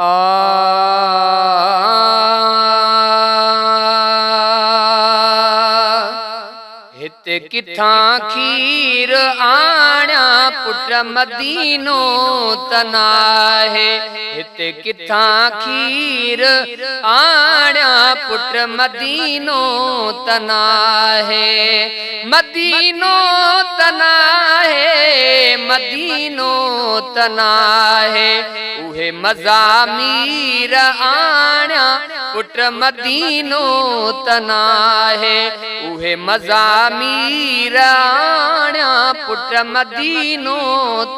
आ हिते किथां खीर आण्या पुट मदीनो तनाहे। हिते किथां खीर आण्या पुट मदीनो तनाहे। मदीनो तनाहे मदीनो तनाहे उहे मज़ामीर आण्या पुट मदीनो तनाहे। उहे मज़ामीर आण्या पुट मदीनो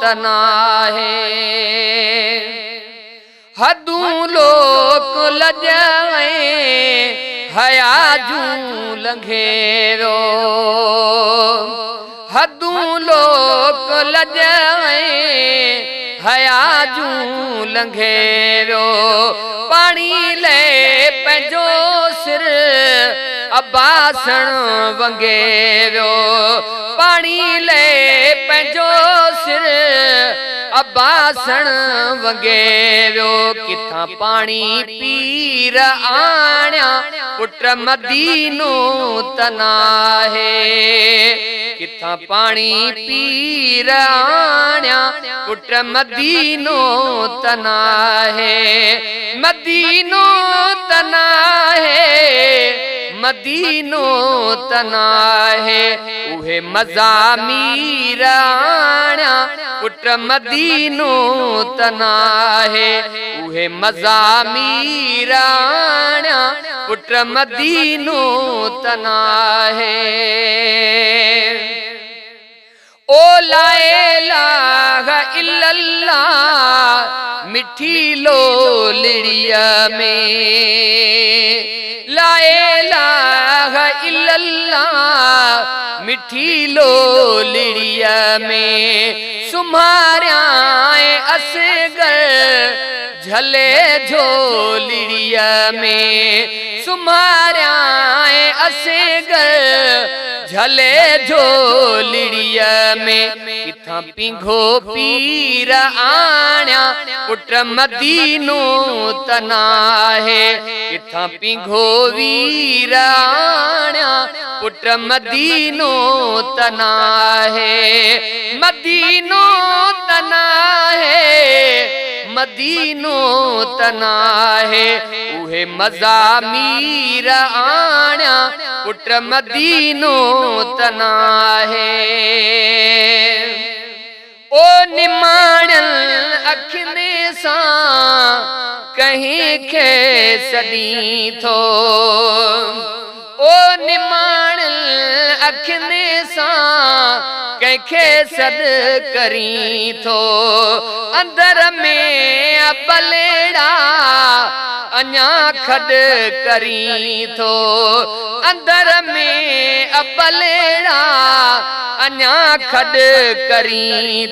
तनाहे। हदूं लोक लॼाए हया जूं लंघेरो। हदूं लोक लॼाए हया जूं लंघेरो। पाणी ले पंहिंजो सिर अबासण वंगेरो। पाणी ले पंहिंजो सिर अबासण वंगेरो। किथां पाणी पीर आण्या पुट मदीनो तनाहे। किथां पाणी पीर आण्या पुट मदीनो तनाहे। मदीनो तनाहे मदीनो तनाहे उहे मज़ामीर आण्या पुट मदीनो तनाहे। उहे मज़ामीर आण्या पुट मदीनो तनाहे। ओ ला इलाहा इल्लल्लाह मिठी लोलिड़िया में। ला इलाहा इल्लल्लाह मिठी लोलिड़िया में। सुम्हारिया असगर झले झोलिड़िया में। सुम्हारिया असगर झले झोलिड़िया में। किथां पिंघो पीर आण्या पुट मदीनो तनाहे। किथां पिंघो वीर आण्या पुट मदीनो तनाहे। मदीनो तनाहे मदीनो तनाहे उहे मज़ामीर आण्या पुट मदीनो तनाहे। ओ निमाणियल अखियुनि सां कहीं खे सॾी थो। ओ निमाणियल अखियुनि सां कंहिंखे सॾ करी थो। अंदर में अबलेड़ा अञा खॾ करी थो। अंदर में अबलेड़ा अञा खॾ करी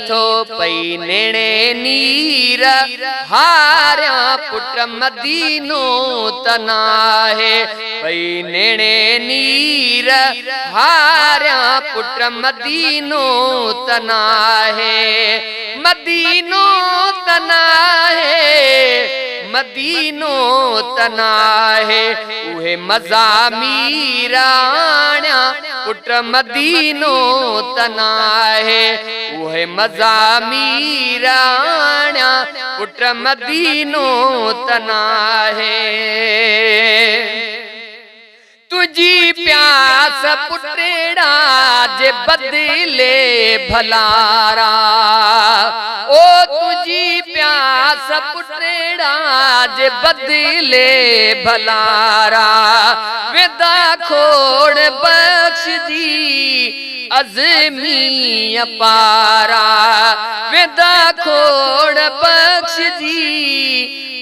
थो। पई नेणे नीर हारिया पुट मदीनो तनाहे। पई नेणे नीर हारिया पुट मदीनो तनाहे। मदीनो तनाहे मदीनो तनाहे उहे मज़ामीर आण्या पुट मदीनो तनाहे। उहे मज़ामीर आण्या पुट मदीनो तनाहे। तुझी प्यास पुटेड़ा जे बदले भलारा। ओ तुझी प्यास पुटेड़ा जे बदले भलारा। वेदा खोड़ बख्श जी अज़मी अपारा। वेदा खोड़ बख्श जी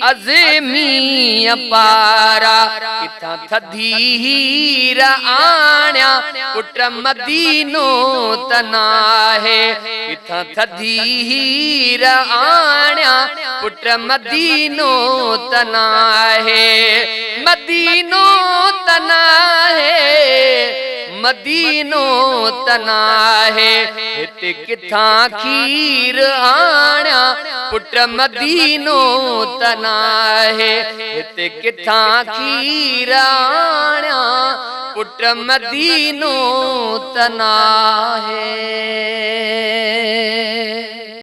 अज़मी अपारा। किथां थधी हीर आण्या पुट मदीनो तनाहे। किथां थधी हीर आण्या पुट मदीनो तनाहे। मदीनो तनाहे मदीनो तनाहे। हिते किथां खीर आण्या पुट मदीनो तना है हिते किथां खीराणा पुट मदीनो तना है।